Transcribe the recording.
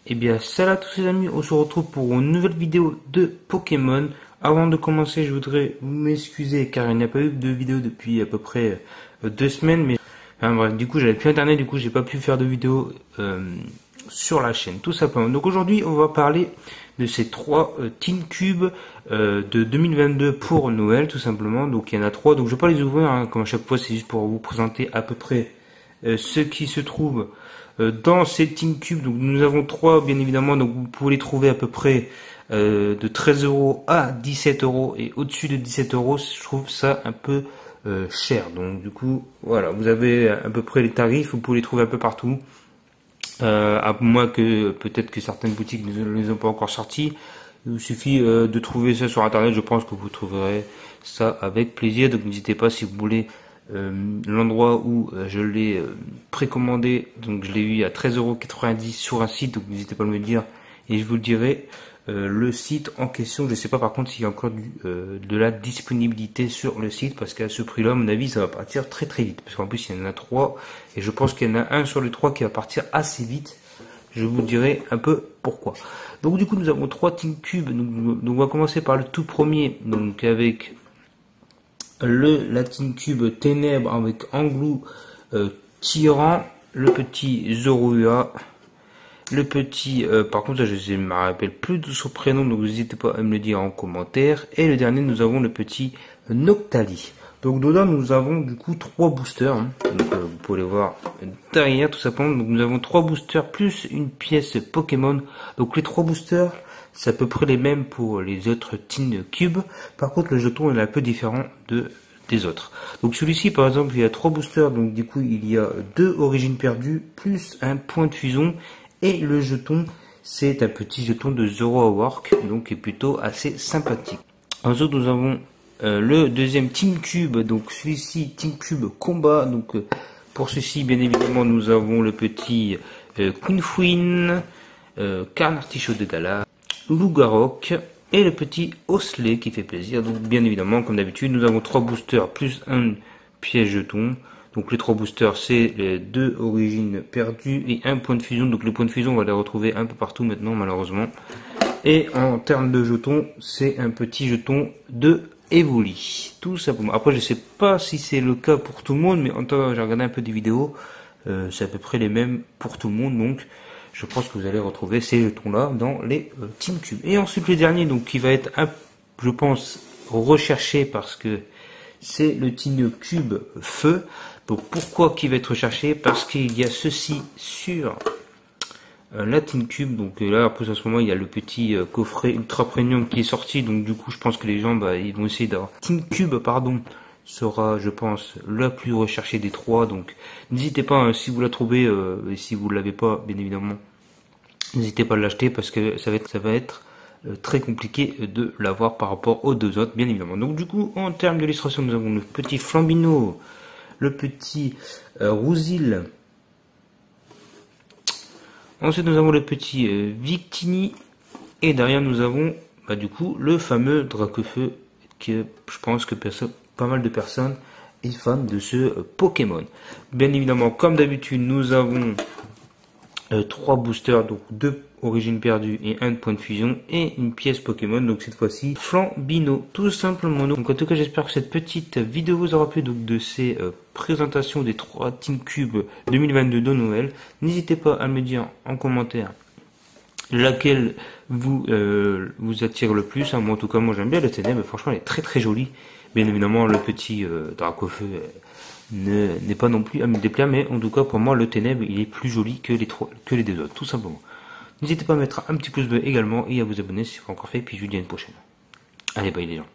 Eh bien, salut à tous les amis, on se retrouve pour une nouvelle vidéo de Pokémon. Avant de commencer, je voudrais m'excuser car il n'y a pas eu de vidéo depuis à peu près 2 semaines. Mais enfin, bref, du coup, j'avais plus internet, du coup, j'ai pas pu faire de vidéo sur la chaîne, tout simplement. Donc aujourd'hui, on va parler de ces 3 Teen Cubes de 2022 pour Noël, tout simplement. Donc il y en a 3, donc je vais pas les ouvrir, hein, comme à chaque fois, c'est juste pour vous présenter à peu près ce qui se trouve dans ces Teen Cubes. Donc nous avons 3 bien évidemment, donc vous pouvez les trouver à peu près de 13 € à 17 € et au-dessus de 17 €, je trouve ça un peu cher. Donc du coup voilà, vous avez à peu près les tarifs, vous pouvez les trouver un peu partout. À moins que peut-être que certaines boutiques ne les ont pas encore sortis. Il vous suffit de trouver ça sur internet, je pense que vous trouverez ça avec plaisir. Donc n'hésitez pas si vous voulez l'endroit où je l'ai précommandé, donc je l'ai eu à 13,90 € sur un site, donc n'hésitez pas à me le dire et je vous le dirai. Le site en question, je sais pas par contre s'il y a encore de la disponibilité sur le site, parce qu'à ce prix là à mon avis ça va partir très très vite, parce qu'en plus il y en a 3 et je pense qu'il y en a un sur les 3 qui va partir assez vite. Je vous dirai un peu pourquoi. Donc du coup nous avons 3 Teen Cubes, donc on va commencer par le tout premier, donc avec la Teen Cube Ténèbres avec Anglou Tyran, le petit Zorua, le petit, par contre ça, je ne me rappelle plus de son prénom, donc n'hésitez pas à me le dire en commentaire. Et le dernier, nous avons le petit Noctali. Donc dedans nous avons du coup 3 boosters, hein. Donc vous pouvez les voir derrière tout simplement. Donc nous avons 3 boosters plus une pièce Pokémon. Donc les 3 boosters, c'est à peu près les mêmes pour les autres Teen Cubes. Par contre le jeton est un peu différent des autres. Donc celui-ci par exemple il y a 3 boosters, donc du coup il y a 2 origines perdues plus un point de fusion. Et le jeton, c'est un petit jeton de Zoroark, donc qui est plutôt assez sympathique. Ensuite nous avons le deuxième Teen Cube, donc celui-ci Teen Cube Combat. Donc pour ceci bien évidemment nous avons le petit Quinfouine, Carnartichaud de Gala, Lougarok et le petit Osley qui fait plaisir. Donc bien évidemment comme d'habitude nous avons 3 boosters plus un piège jeton. Donc les 3 boosters, c'est les 2 origines perdues et un point de fusion. Donc les points de fusion, on va les retrouver un peu partout maintenant malheureusement. Et en termes de jetons, c'est un petit jeton de Evoli, tout simplement. Après je sais pas si c'est le cas pour tout le monde, mais en tout cas j'ai regardé un peu des vidéos, c'est à peu près les mêmes pour tout le monde. Donc je pense que vous allez retrouver ces jetons là dans les Teen Cubes. Et ensuite le dernier, donc qui va être je pense recherché parce que c'est le Teen Cube Feu. Donc pourquoi qui va être recherché? Parce qu'il y a ceci sur la Teen Cube. Donc là après à ce moment il y a le petit coffret ultra premium qui est sorti. Donc du coup je pense que les gens ils vont essayer d'avoir Teen Cube pardon sera je pense la plus recherchée des 3. Donc n'hésitez pas hein, si vous la trouvez et si vous ne l'avez pas bien évidemment n'hésitez pas à l'acheter, parce que ça va être très compliqué de l'avoir par rapport aux 2 autres bien évidemment. Donc du coup en termes d'illustration nous avons le petit Flambino, le petit Rousil. Ensuite nous avons le petit Victini. Et derrière nous avons du coup le fameux Dracofeu, que je pense que pas mal de personnes est fan de ce Pokémon. Bien évidemment comme d'habitude nous avons 3 boosters, donc 2 origines perdues et 1 point de fusion et une pièce Pokémon, donc cette fois-ci Flambino tout simplement. Donc en tout cas j'espère que cette petite vidéo vous aura plu, donc de ces présentations des 3 Teen Cubes 2022 de Noël. N'hésitez pas à me dire en commentaire laquelle vous attire le plus, hein. Moi en tout cas moi j'aime bien le Ténèbres, franchement elle est très très jolie. Bien évidemment le petit Dracofeu n'est pas non plus à me déplaire, mais en tout cas pour moi le Ténèbres il est plus joli que les 2 autres tout simplement. N'hésitez pas à mettre un petit pouce bleu également et à vous abonner si ce n'est pas encore fait, puis je vous dis à une prochaine. Allez bye les gens.